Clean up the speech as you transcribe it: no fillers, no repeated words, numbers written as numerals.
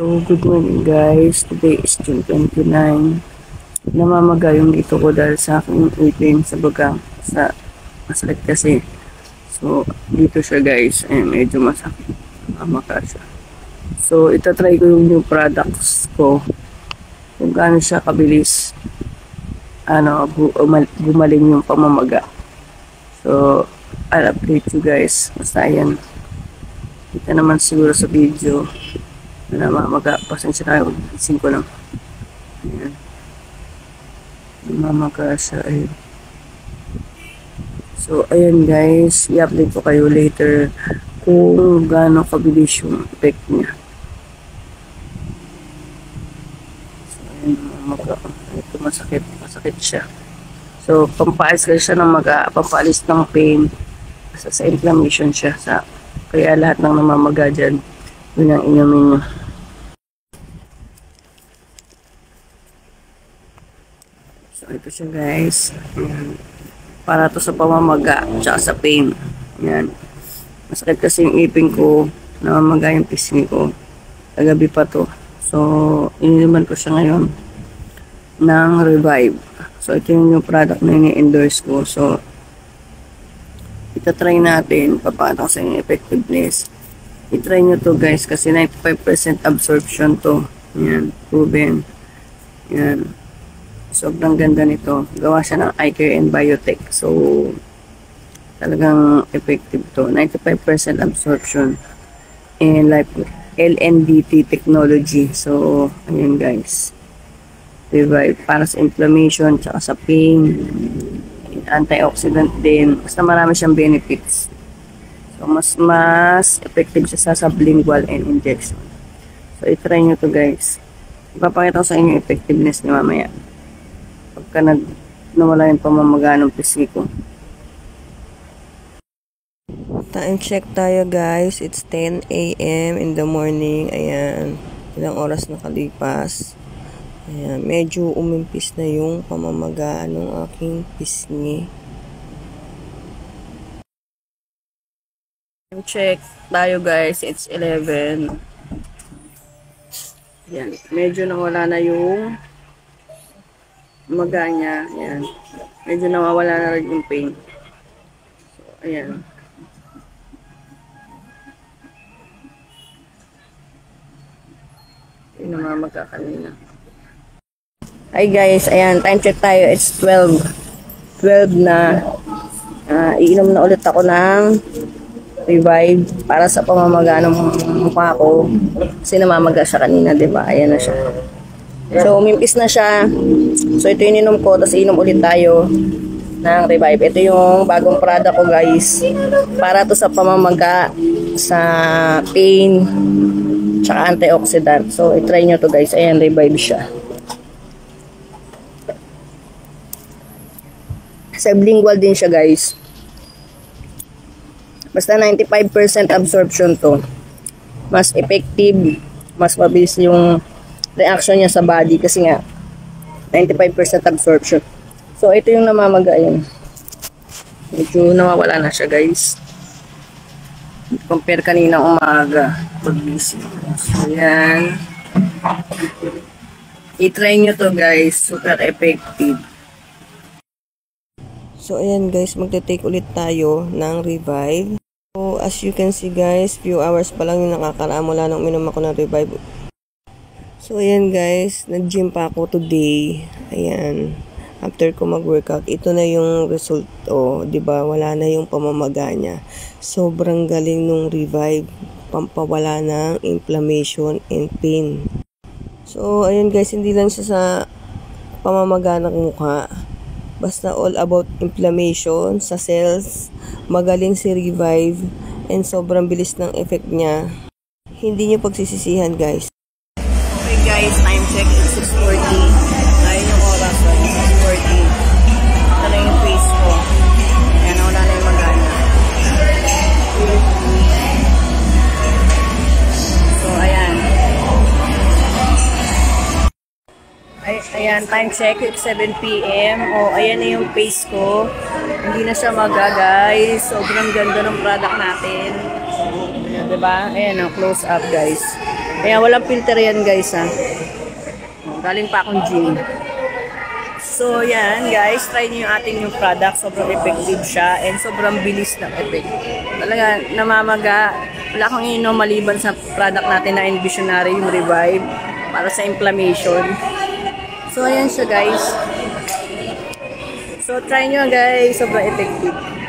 So, good morning guys. Today is June 29. Namamaga yung dito ko dahil sa aking ipin sa bagang. Masakit kasi. So, dito siya guys. Medyo masakit. Namamaga siya. So, itatry ko yung new products ko. Kung gaano siya kabilis. Gumaling yung pamamaga. So, I'll update you guys. Basta yan. Kita naman siguro sa video. Namamaga, pasensya tayo, gising ko lang. Ayan. Namamaga siya, ayun. So, ayan guys, i-update ko kayo later kung gaano kabilis yung effect niya. So, ayan, namamaga. Ito masakit siya. So, pampaalis kasi siya ng maga, pampaalis ng pain. Sa inflammation siya. Kaya lahat ng namamaga dyan, yun ang inumin nyo. So, ito siya guys. Ayan. Para to sa pamamaga, tsaka sa pain. Ayan. Masakit kasi yung ipin ko, namamaga yung pisngi ko. Kagabi pa to. So, ininuman ko siya ngayon ng Revive. So, ito yung new product na ini-endorse ko. So, itatry natin. Papakita ko sa inyo effectiveness. I-try nyo to guys kasi 95% absorption to. Ayan, proven. Ayan. Sobrang ganda nito. Gawa siya ng iCare and Biotech. So, talagang effective to. 95% absorption. And like LNDT technology. So, ayan guys. Revive. Para sa inflammation, tsaka sa pain. Antioxidant din. Basta marami siyang benefits. So, mas effective siya sa sublingual and injection. So, i-try nyo to guys. Ipapakita ko sa inyo effectiveness ni mamaya. Pagka nawala yung pamamaga ng pisngi ko. Time check tayo guys. It's 10 AM in the morning. Ayan. Ilang oras nakalipas. Ayan. Medyo umimpis na yung pamamaga ng aking pisngi. Time check tayo guys. It's 11. Ayan. Medyo nawala na yung maga niya, ayan. Medyo nawawala na rin yung pain. So, ayan. Yung namamaga kanina. Hi guys, ayan, time check tayo. It's 12. 12 na. Iinom na ulit ako ng Revive para sa pamamaga ng mukha ko. Kasi namamaga siya kanina, diba? Ayan na siya. So, umimpis na siya. So, ito yung ininom ko. Tapos, inom ulit tayo ng Revive. Ito yung bagong product ko, guys. Para to sa pamamaga, sa pain, tsaka antioxidant. So, itry nyo to, guys. Ayan, Revive siya. Sublingual din siya, guys. Basta 95% absorption to. Mas effective. Mas mabilis yung reaction niya sa body kasi nga 95% absorption. So ito yung namamaga yan. Medyo nawawala na siya guys. Compare kanina umaga pag-gising. So yan. I-try nyo to guys. Super effective. So ayan guys, magte-take ulit tayo ng Revive. So as you can see guys, few hours pa lang yung nakakaraan mula nung uminom ako ng Revive. So, ayan guys, nag-gym pa ako today. Ayan, after ko mag-workout, ito na yung result. O, diba, wala na yung pamamaga niya. Sobrang galing nung Revive, pampawala ng inflammation and pain. So, ayan guys, hindi lang siya sa pamamaga ng mukha. Basta all about inflammation sa cells. Magaling si Revive and sobrang bilis ng effect niya. Hindi niyo pagsisisihan guys. Guys, time check is 6:40. Ayun yung oras, 6:40. Ito na yung face ko. Ayan, wala na yung magana. So, ayan. Ayan, time check, it's 7 PM. O, ayan na yung face ko. Hindi na siya maga, guys. Sobrang ganda ng product natin. So, ayan, diba? Ayan, close up, guys. Kaya walang filter yan guys ha. Galing pa akong gym. So yan guys, try nyo yung ating new product. Sobrang effective siya and sobrang bilis ng effect. Talaga namamaga. Wala akong ininom maliban sa product natin na Envisionary, yung Revive. Para sa inflammation. So ayan siya guys. So try nyo guys, sobrang effective.